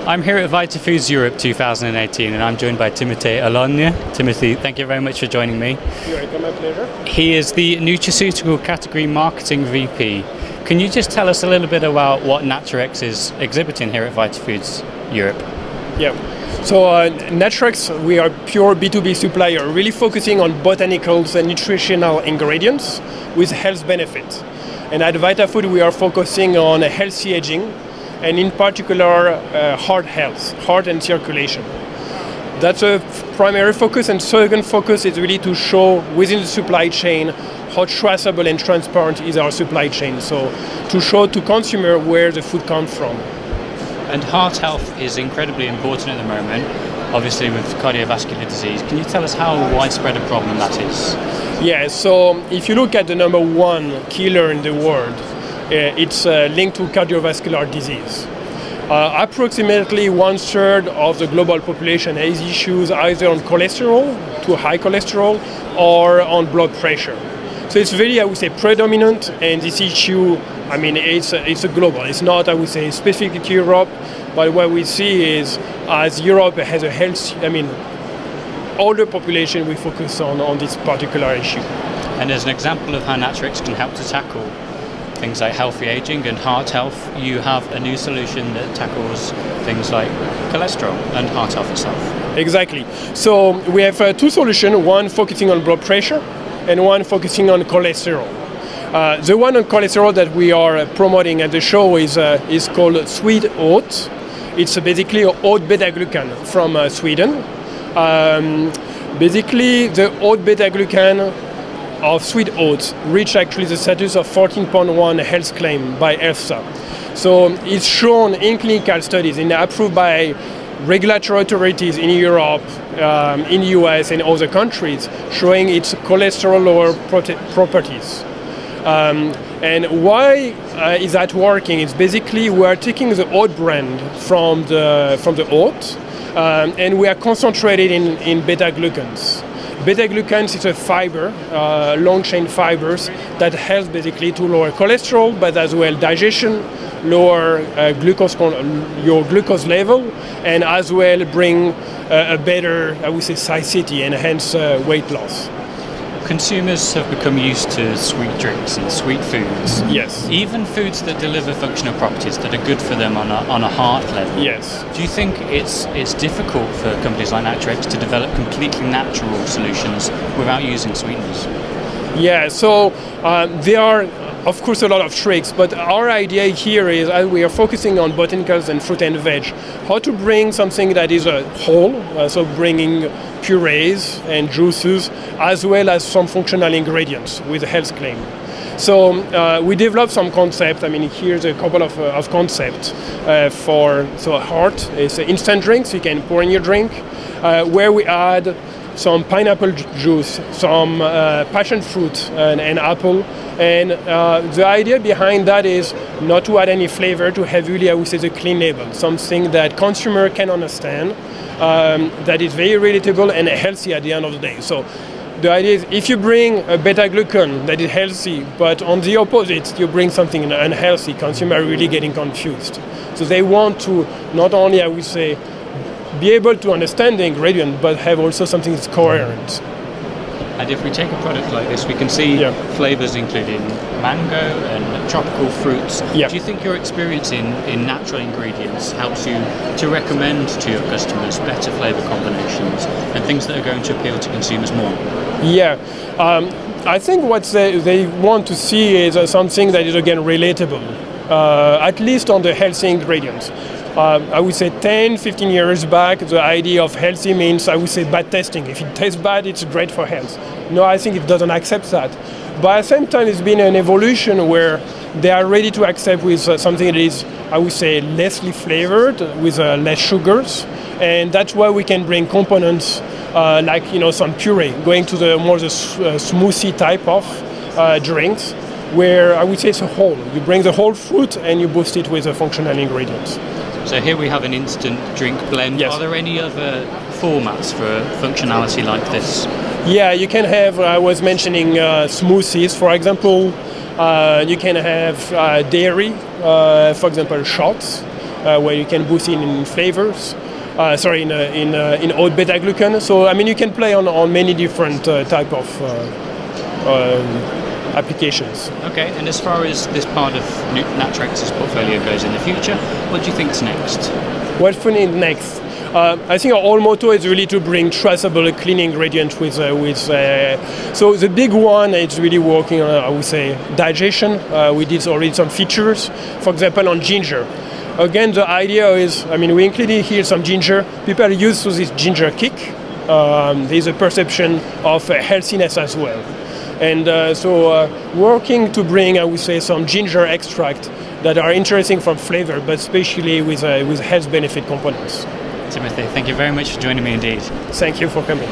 I'm here at VitaFoods Europe 2018 and I'm joined by Timothy Alogne. Timothy, thank you very much for joining me. You're welcome, my pleasure. He is the Nutraceutical Category Marketing VP. Can you just tell us a little bit about what Naturex is exhibiting here at VitaFoods Europe? Yeah. So Naturex, we are pure B2B supplier, really focusing on botanicals and nutritional ingredients with health benefits. And at VitaFood, we are focusing on healthy aging, and in particular heart health, heart and circulation. That's a primary focus, and second focus is really to show within the supply chain how traceable and transparent is our supply chain. So to show to consumer where the food comes from. And heart health is incredibly important at the moment, obviously with cardiovascular disease. Can you tell us how widespread a problem that is? Yeah, so if you look at the number one killer in the world, it's linked to cardiovascular disease. Approximately 1/3 of the global population has issues either on cholesterol, too high cholesterol, or on blood pressure. So it's very, I would say, predominant, and this issue, I mean, it's a global. It's not, I would say, specific to Europe, but what we see is as Europe has a health, I mean, older population, we focus on this particular issue. And as an example of how Naturex can help to tackle things like healthy aging and heart health, you have a new solution that tackles things like cholesterol and heart health itself. Exactly. So we have two solutions, one focusing on blood pressure and one focusing on cholesterol. The one on cholesterol that we are promoting at the show is called sweet oat. It's basically oat beta-glucan from Sweden. Basically, the oat beta-glucan of sweet oats reached actually the status of 14.1 health claim by EFSA. So it's shown in clinical studies and approved by regulatory authorities in Europe, in the US and other countries, showing its cholesterol lower properties. And why is that working? It's basically we are taking the oat brand from the oat, and we are concentrated in beta-glucans. Beta-glucans is a fiber, long-chain fibers that helps basically to lower cholesterol, but as well digestion, lower your glucose level, and as well bring a better, I would say, satiety and hence weight loss. Consumers have become used to sweet drinks and sweet foods. Yes. Even foods that deliver functional properties that are good for them on a heart level. Yes. Do you think it's difficult for companies like Naturex to develop completely natural solutions without using sweeteners? Yeah, so there are, of course, a lot of tricks, but our idea here is we are focusing on botanicals and fruit and veg, how to bring something that is whole, so bringing purees and juices, as well as some functional ingredients with a health claim. So we developed some concepts. I mean, here's a couple of concepts for heart. It's instant drinks you can pour in your drink, where we add some pineapple juice, some passion fruit and apple. And the idea behind that is not to add any flavor, to have really, I would say, the clean label, something that consumer can understand, that is very relatable and healthy at the end of the day. So the idea is if you bring a beta-glucan that is healthy, but on the opposite, you bring something unhealthy, consumer are really getting confused. So they want to not only, I would say, be able to understand the ingredient, but have also something that's coherent. And if we take a product like this, we can see flavors including mango and tropical fruits. Yeah. Do you think your experience in natural ingredients helps you to recommend to your customers better flavor combinations and things that are going to appeal to consumers more? Yeah. I think what they want to see is something that is, again, relatable, at least on the healthy ingredients. I would say 10, 15 years back, the idea of healthy means, I would say, bad tasting. If it tastes bad, it's great for health. No, I think it doesn't accept that. But at the same time, it's been an evolution where they are ready to accept with something that is, I would say, lessly flavored, with less sugars. And that's why we can bring components like, some puree, going to the more smoothie type of drinks, where I would say it's a whole. You bring the whole fruit and you boost it with the functional ingredients. So here we have an instant drink blend. Yes. Are there any other formats for functionality like this? Yeah, you can have, I was mentioning smoothies, for example. You can have dairy, for example, shots. where you can boost in flavors. In oat beta-glucan. So I mean, you can play on many different type of applications. Okay, and as far as this part of Naturex's portfolio goes in the future, what do you think's next? What for next? I think our whole motto is really to bring traceable clean ingredients with so the big one is really working on, I would say, digestion. We did already some features, for example, on ginger. Again, the idea is, I mean, we included here some ginger. People are used to this ginger kick. There's a perception of healthiness as well. And working to bring, I would say, some ginger extract that are interesting from flavor, but especially with health benefit components. Timothy, thank you very much for joining me indeed. Thank you for coming.